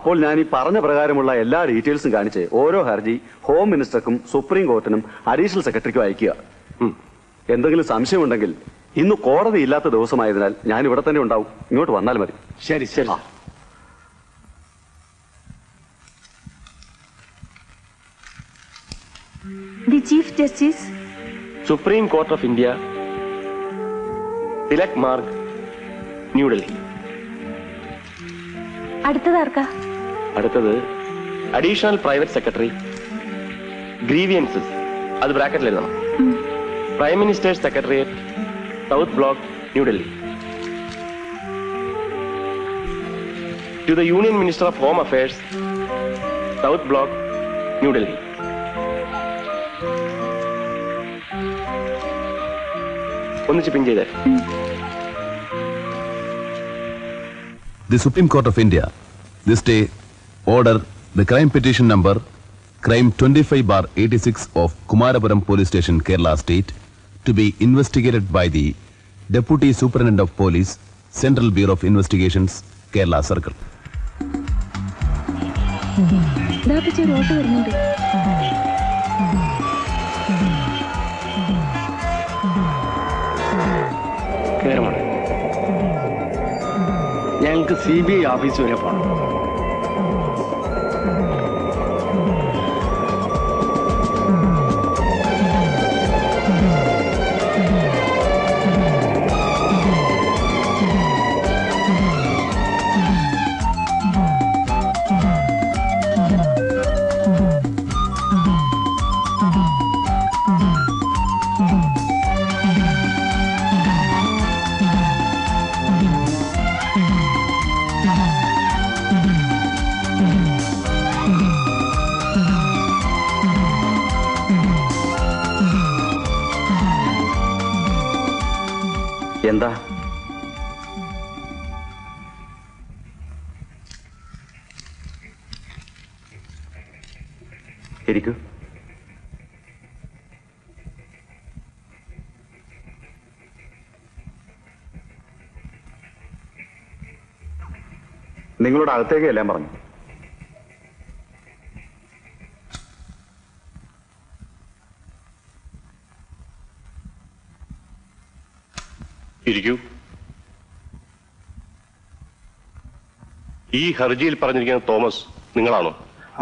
അപ്പോൾ ഞാൻ ഈ പറഞ്ഞ പ്രകാരമുള്ള എല്ലാ ഡീറ്റെയിൽസും കാണിച്ച് ഓരോ ഹർജി ഹോം മിനിസ്റ്റർക്കും സുപ്രീം കോർട്ടിനും അഡീഷണൽ സെക്രട്ടറിക്കും അയക്കുക. എന്തെങ്കിലും സംശയമുണ്ടെങ്കിൽ ഇന്ന് കോടതി ഇല്ലാത്ത ദിവസമായതിനാൽ ഞാൻ ഇവിടെ തന്നെ ഉണ്ടാവും. ഇങ്ങോട്ട് വന്നാൽ മതി. ശരി ശരി. The Chief Justice, Supreme Court of India, Tilak Marg, New Delhi. അടുത്തതാർക്കാ? അടുത്തത് അഡീഷണൽ പ്രൈവറ്റ് സെക്രട്ടറി, ഗ്രീവിയൻസസ്, അത് ബ്രാക്കറ്റിൽ എഴുതണം. Prime minister's secretariat, south block, new Delhi. To the union minister of home affairs, south block, new Delhi. ഒന്നിച്ച് pin ചെയ്തേ. The Supreme Court of India this day order the crime petition number crime 25/86 of Kumarapuram Police Station, Kerala State to be investigated by the Deputy Superintendent of Police, Central Bureau of Investigations, Kerala Circle. ഞങ്ങൾക്ക് CBI office വരെ പോകണം. എന്താ? ഇരിക്കൂ. നിങ്ങളോട് അകത്തേക്ക് എല്ലാം പറഞ്ഞു. ഇരിക്കൂ. ഈ ഹർജിയിൽ പറഞ്ഞിരിക്കുന്ന തോമസ് നിങ്ങളാണോ?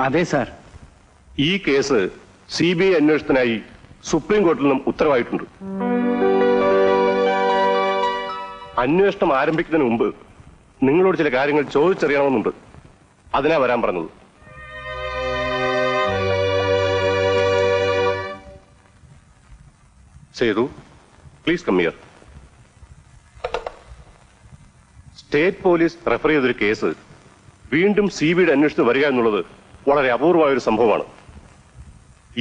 അതെ സാർ. ഈ കേസ് CBI അന്വേഷണത്തിനായി സുപ്രീം കോർട്ടിൽ നിന്നും ഉത്തരവായിട്ടുണ്ട്. അന്വേഷണം ആരംഭിക്കുന്നതിന് മുമ്പ് നിങ്ങളോട് ചില കാര്യങ്ങൾ ചോദിച്ചറിയണമെന്നുണ്ട്. അതിനാ വരാൻ പറഞ്ഞത്. Sethu, please come here. State police refer ചെയ്തൊരു കേസ് വീണ്ടും CBIയുടെ അന്വേഷണത്തിൽ വരിക എന്നുള്ളത് വളരെ അപൂർവമായ ഒരു സംഭവമാണ്.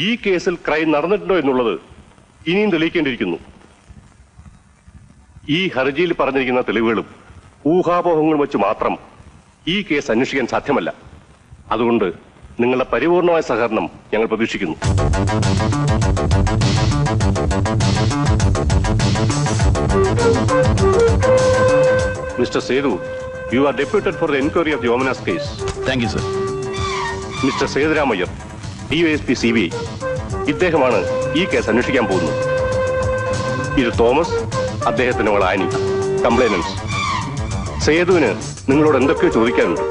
ഈ കേസിൽ ക്രൈം നടന്നിട്ടുണ്ടോ എന്നുള്ളത് ഇനിയും തെളിയിക്കേണ്ടിയിരിക്കുന്നു. ഈ ഹർജിയിൽ പറഞ്ഞിരിക്കുന്ന തെളിവുകളും ഊഹാപോഹങ്ങളും വെച്ച് മാത്രം ഈ കേസ് അന്വേഷിക്കാൻ സാധ്യമല്ല. അതുകൊണ്ട് നിങ്ങളുടെ പരിപൂർണമായ സഹകരണം ഞങ്ങൾ പ്രതീക്ഷിക്കുന്നു. Mr. Sethu, you are deputed for the inquiry of the Omanas case. Thank you, sir. Mr. Sethuramayar, DYSP CBI, ഇദ്ദേഹമാണ് ഈ കേസ് അന്വേഷിക്കാൻ പോകുന്നത്. ഇത് തോമസ്, അദ്ദേഹത്തിന്റെ മകൾ ആനി, കംപ്ലൈനൻസ്. സേതുവിന് നിങ്ങളോട് എന്തൊക്കെയോ ചോദിക്കാനുണ്ട്.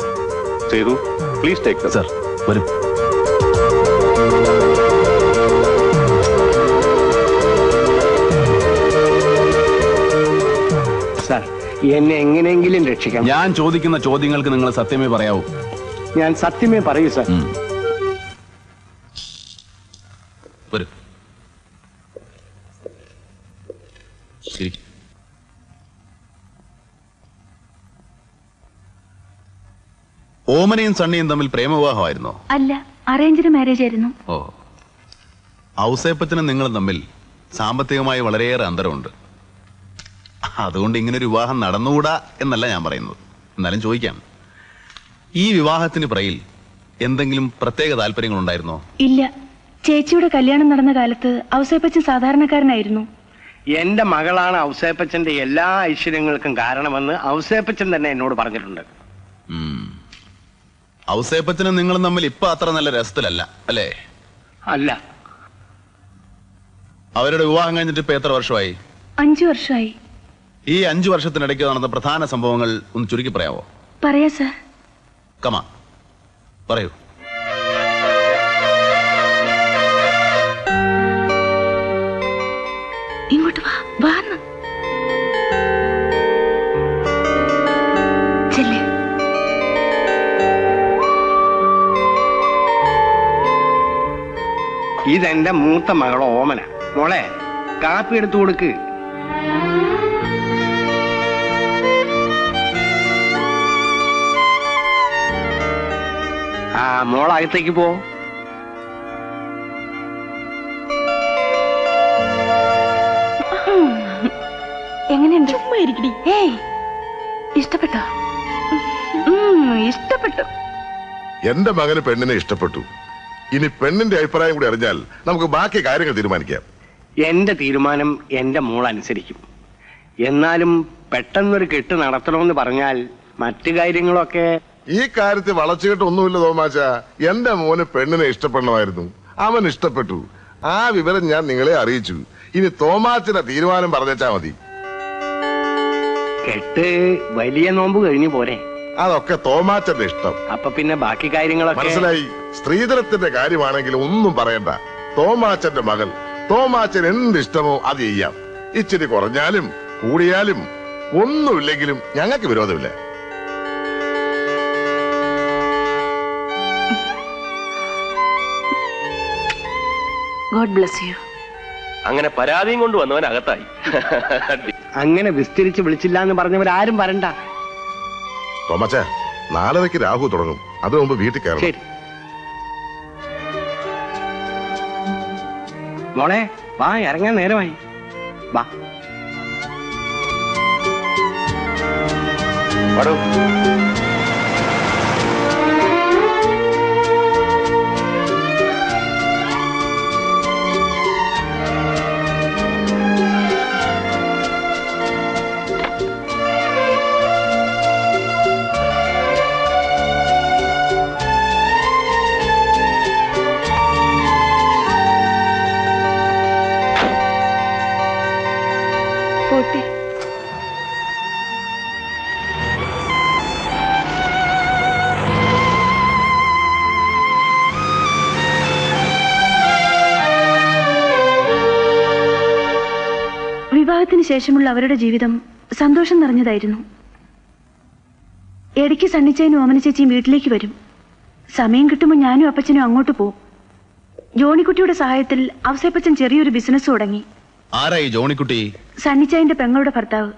Sethu, please take them. Sir, വരൂ. സാർ, എന്നെ എങ്ങനെയെങ്കിലും രക്ഷിക്കാം. ഞാൻ ചോദിക്കുന്ന ചോദ്യങ്ങൾക്ക് നിങ്ങൾ സത്യമേ പറയാവൂ. ഞാൻ സത്യമേ പറയൂ സാർ. വരൂ. ശരി. ഓമനയും സണ്ണിയും തമ്മിൽ പ്രേമവിവാഹമായിരുന്നോ? അല്ല, അറേഞ്ച്ഡ് മാരേജ് ആയിരുന്നു. ഓ, ഔസേപ്പച്ചനും നിങ്ങളും തമ്മിൽ സാമ്പത്തികമായി വളരെയേറെ അന്തരമുണ്ട്. അതുകൊണ്ട് ഇങ്ങനൊരു വിവാഹം നടന്നുകൂടാ എന്നല്ല ഞാൻ പറയുന്നത്. എന്നാലും ചോദിക്കാം, ഈ വിവാഹത്തിന് പുറകിൽ എന്തെങ്കിലും പ്രത്യേക താല്പര്യങ്ങൾ ഉണ്ടായിരുന്നോ? ഇല്ല, ചേച്ചിയുടെ കല്യാണം നടന്ന കാലത്ത് ഔസേപ്പച്ചൻ സാധാരണക്കാരനായിരുന്നു. എന്റെ മകളാണ് ഔസേപ്പച്ചന്റെ എല്ലാ ഐശ്വര്യങ്ങൾക്കും കാരണമെന്ന് ഔസേപ്പച്ചൻ തന്നെ എന്നോട് പറഞ്ഞിട്ടുണ്ട്. ഔസേപ്പച്ചനും നിങ്ങളും തമ്മിൽ ഇപ്പൊ അത്ര നല്ല രസത്തിലല്ല അല്ലേ? അല്ല. അവരുടെ വിവാഹം കഴിഞ്ഞിട്ട് ഇപ്പൊ എത്ര വർഷമായി? 5 വർഷമായി. ഈ 5 വർഷത്തിനിടയ്ക്ക് നടന്ന പ്രധാന സംഭവങ്ങൾ ഒന്ന് ചുരുക്കി പറയാവോ? പറയാ സാർ. കമാ പറയൂ. ഇങ്ങോട്ട് വാ, വാന്ന് ചെല്ലേ. ഇതെന്റെ മൂത്ത മകളോ ഓമന. മോളെ കാപ്പി എടുത്തു കൊടുക്ക്. ആ മോളകത്തേക്ക് പോ. എങ്ങനെയുണ്ട്? ചുമ്മാ ഇരിക്കടി. ഏയ്, ഇഷ്ടപ്പെട്ടോ? ഇഷ്ടപ്പെട്ടു. എന്റെ മകന് പെണ്ണിനെ ഇഷ്ടപ്പെട്ടു. ഇനി പെണ്ണിന്റെ അഭിപ്രായം കൂടി അറിഞ്ഞാൽ നമുക്ക് ബാക്കി കാര്യങ്ങൾ തീരുമാനിക്കാം. എന്റെ തീരുമാനം എന്റെ മോൾ അനുസരിക്കും. എന്നാലും പെട്ടെന്നൊരു കെട്ട് നടത്തണമെന്ന് പറഞ്ഞാൽ മറ്റു കാര്യങ്ങളൊക്കെ. ഈ കാര്യത്തിൽ വളച്ചുകെട്ടൊന്നുമില്ല തോമാച്ച. എന്റെ മോന് പെണ്ണിനെ ഇഷ്ടപ്പെടണമായിരുന്നു. അവൻ ഇഷ്ടപ്പെട്ടു. ആ വിവരം ഞാൻ നിങ്ങളെ അറിയിച്ചു. ഇനി തോമാച്ചന്റെ തീരുമാനം പറഞ്ഞേച്ചാ മതി. കെട്ട് വലിയ നോമ്പ് കഴിഞ്ഞു പോരെ? അതൊക്കെ തോമാച്ചന്റെ ഇഷ്ടം. അപ്പൊ പിന്നെ ബാക്കി കാര്യങ്ങളൊക്കെ മനസ്സിലായി. സ്ത്രീധനത്തിന്റെ കാര്യമാണെങ്കിൽ ഒന്നും പറയണ്ട. തോമാച്ചന്റെ മകൾ, തോമാച്ചൻ എന്ത് ഇഷ്ടമോ അത് ചെയ്യാം. ഇച്ചിരി കുറഞ്ഞാലും കൂടിയാലും ഒന്നുമില്ലെങ്കിലും ഞങ്ങൾക്ക് വിരോധമില്ല. God bless you. അങ്ങനെ പരാതിയും കൊണ്ട് വന്നവൻ അകത്തായി. അങ്ങനെ വിസ്തരിച്ച് വിളിച്ചില്ല എന്ന് പറഞ്ഞവരാരും വരണ്ട. തോമാച്ച, 4:30 രാഹു തുടങ്ങും. അത് മുമ്പ് വീട്ടിൽ കയറണം. ശരി മോളെ, വാ, ഇറങ്ങാൻ നേരമായി. വാ. വരൂ. പോട്ടെ. വിവാഹത്തിന് ശേഷമുള്ള അവരുടെ ജീവിതം സന്തോഷം നിറഞ്ഞതായിരുന്നു. ഇടയ്ക്ക് സണ്ണിച്ചേനും ഓമന ചേച്ചിയും വീട്ടിലേക്ക് വരും. സമയം കിട്ടുമ്പോൾ ഞാനും അപ്പച്ചനും അങ്ങോട്ട് പോവും. ജോണിക്കുട്ടിയുടെ സഹായത്തിൽ ഔസേപ്പച്ചൻ ചെറിയൊരു ബിസിനസ് തുടങ്ങി. ആരായി ജോണിക്കുട്ടി? സണ്ണിച്ചായന്റെ പെങ്ങളുടെ ഭർത്താവ്.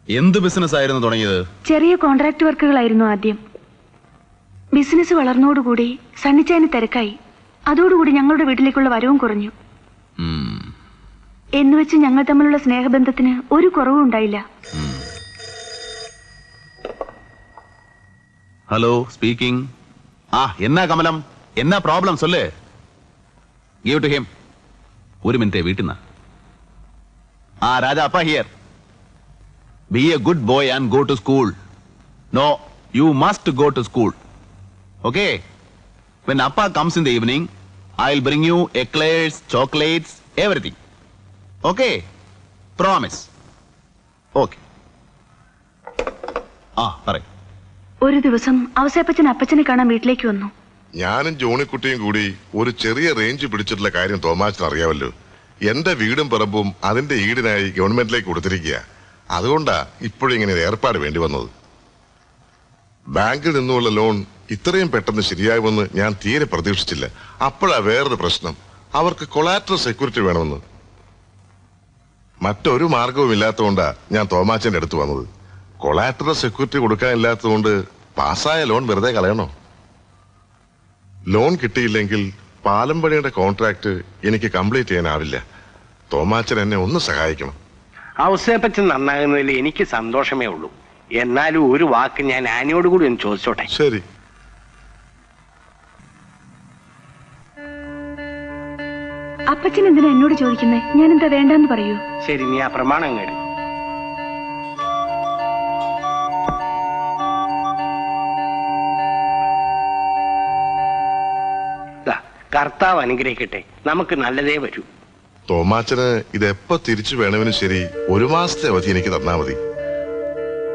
എന്ത് ബിസിനസ് ആയിരുന്നു തുടങ്ങിയത്? ചെറിയ കോൺട്രാക്ട് വർക്കുകളായിരുന്നു ആദ്യം. ബിസിനസ് വളർന്നോടുകൂടി സണ്ണിച്ചായന് തിരക്കായി. അതോടുകൂടി ഞങ്ങളുടെ വീട്ടിലേക്കുള്ള വരവും കുറഞ്ഞു. എന്നുവെച്ച് ഞങ്ങൾ തമ്മിലുള്ള സ്നേഹബന്ധത്തിന് ഒരു കുറവും ഉണ്ടായില്ല. Hello, speaking. എന്നാ കമലം, എന്നാ പ്രോബ്ലം സൊല്ലേ. Give to him. ഒരു മിനിറ്റ്, വീട്ടിൽ നിന്ന്. Raja appa here. Be a good boy and go to school. No, you must go to school. Okay? When appa comes in the evening, I will bring you eclairs, chocolates, everything. Okay? Promise. Okay. പറയ്. ഒരു ദിവസം ഔസേപ്പച്ചൻ അപ്പച്ചനെ കാണാൻ വീട്ടിലേക്ക് വന്നു. ഞാനും ജോണിക്കുട്ടിയും കൂടി ഒരു ചെറിയ റേഞ്ച് പിടിച്ചിട്ടുള്ള കാര്യം തോമാച്ചന് അറിയാമല്ലോ. എന്റെ വീടും പറമ്പും അതിന്റെ ഈടിനായി ഗവൺമെന്റിലേക്ക് കൊടുത്തിരിക്കുക. അതുകൊണ്ടാ ഇപ്പോഴിങ്ങനെ ഒരു ഏർപ്പാട് വേണ്ടി വന്നത്. ബാങ്കിൽ നിന്നുള്ള ലോൺ ഇത്രയും പെട്ടെന്ന് ശരിയാകുമെന്ന് ഞാൻ തീരെ പ്രതീക്ഷിച്ചില്ല. അപ്പോഴാ വേറൊരു പ്രശ്നം. അവർക്ക് കൊളാറ്ററൽ സെക്യൂരിറ്റി വേണമെന്ന്. മറ്റൊരു മാർഗവും ഇല്ലാത്തതുകൊണ്ടാ ഞാൻ തോമാച്ചന്റെ അടുത്ത് വന്നത്. കൊളാറ്ററൽ സെക്യൂരിറ്റി കൊടുക്കാനില്ലാത്തതുകൊണ്ട് പാസ്സായ ലോൺ വെറുതെ കളയണോ? ലോൺ കിട്ടിയില്ലെങ്കിൽ പാലം പണിയുടെ കോൺട്രാക്ട് എനിക്ക് കംപ്ലീറ്റ് ചെയ്യാനാവില്ല. തോമാച്ചൻ എന്നെ ഒന്ന് സഹായിക്കണം. ഔസേപ്പച്ചൻ നന്നാകുന്നതിൽ എനിക്ക് സന്തോഷമേ ഉള്ളൂ. എന്നാലും ഒരു വാക്ക് ഞാൻ ആനിയോട് കൂടി ഒന്ന് ചോദിച്ചോട്ടെ? ശരി. അപ്പച്ചൻ എന്തിനാ എന്നോട് ചോദിക്കുന്നത്? ഞാൻ എന്താ വേണ്ടെന്ന് പറയൂ. ശരി, നീ ആ പ്രമാണം കേട്. കർത്താവ് അനുഗ്രഹിക്കട്ടെ, നമുക്ക് നല്ലതേ വരൂ. തോമാച്ചന് ഇതെപ്പോ തിരിച്ചു വേണമെങ്കിലും ശരി 1 മാസത്തെ അവധി എനിക്ക് തന്നാ മതി.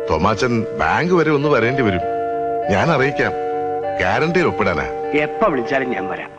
തോമാച്ചൻ ബാങ്ക് വരെ ഒന്ന് വരേണ്ടി വരും. ഞാൻ അറിയിക്കാം. ഗ്യാരണ്ടിയിൽ ഒപ്പിടാനാ. എപ്പോ വിളിച്ചാലും ഞാൻ വരാം.